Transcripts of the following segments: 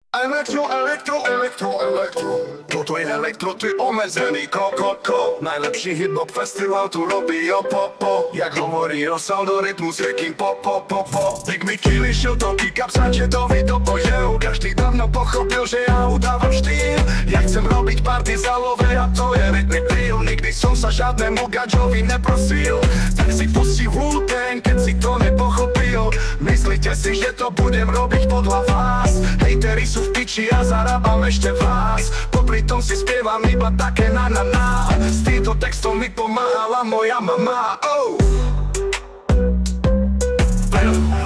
Elektro. Toto je elektro, ty omezený kokotko. Najlepší hip-hop festival tu robí po. Jak hovorí o saldo, rytmus rekým po. Big Mickey lišil to, kýkap sa četovi do bojev. Každý dávno pochopil, že ja udávam štýl. Ja chcem robiť party zálové a to je rytmy deal. Nikdy som sa žiadnemu gadžovi neprosil. Tak si pustí Wu-Tang, keď si to nepochopil. Myslíte si, že to budem robiť podľa vás? Hejteri sú v piči a zarábam ešte vás. Popri tom si spievam iba také na. S týmto textom mi pomáhala moja mama.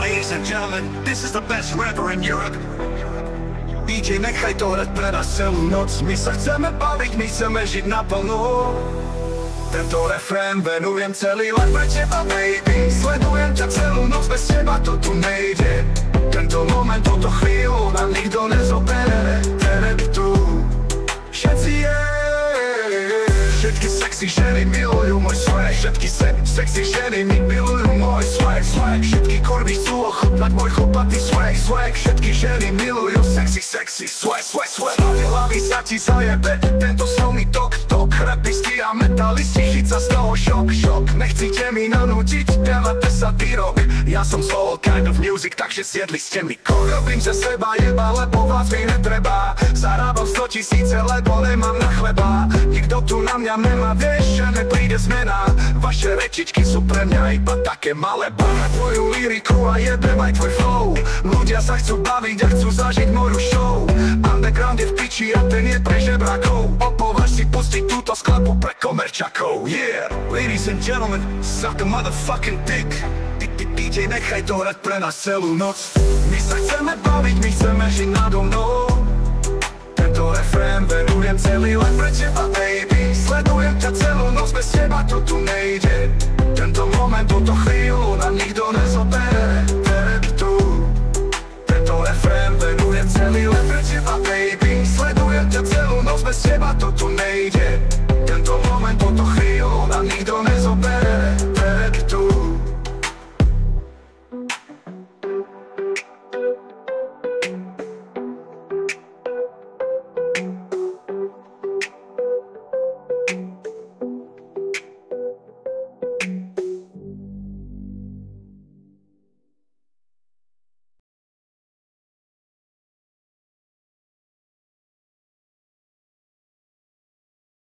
Ladies and gentlemen, this is the best rapper in Europe. DJ, nechaj to hrať pre nás celú noc. My sa chceme baviť, my chceme žiť naplno. Tento refrén venujem celý let pre teba, baby. Sledujem ťa celú noc, bez teba to tu nejde. Tento moment, túto chvíľu nám nikto nezobere. Tu všetci všetky sexy ženy milujú môj swag. Všetky sexy ženy mi milujú môj swag. Všetky korby chcú ochutnať môj chlopatý swag. Všetky ženy milujú sexy swag. Hlavy sa ti zajebe, tento slovný tok. Rapisti a metalisti, žiť sa z toho šok. Nechcíte mi nanútiť, dávate sa rok. Ja som z all kind of music, takže siedli ste mi kok. Robím ze seba jeba, lebo vás mi netreba. Zarábam 100 000, lebo nemám na chleba. Nikto tu na mňa nemá, vieš, že nepríde zmena. Vaše rečičky sú pre mňa iba také malé. Bára tvoju lyriku a jebem aj tvoj flow. Ľudia sa chcú baviť a chcú zažiť moju show. Underground je v piči a ten je pre žebrakov. Opovaž si pustiť túto skladbu pre komerčakov. Yeah, ladies and gentlemen, suck a motherfucking dick. DJ, nechaj to hrať pre nás celú noc. My sa chceme baviť, my chceme žiť nado mnou. Tento refrén venujem celý let pre teba, baby. Sledujem ťa celú noc, bez teba to tu nejde. Tento moment, túto chvíľu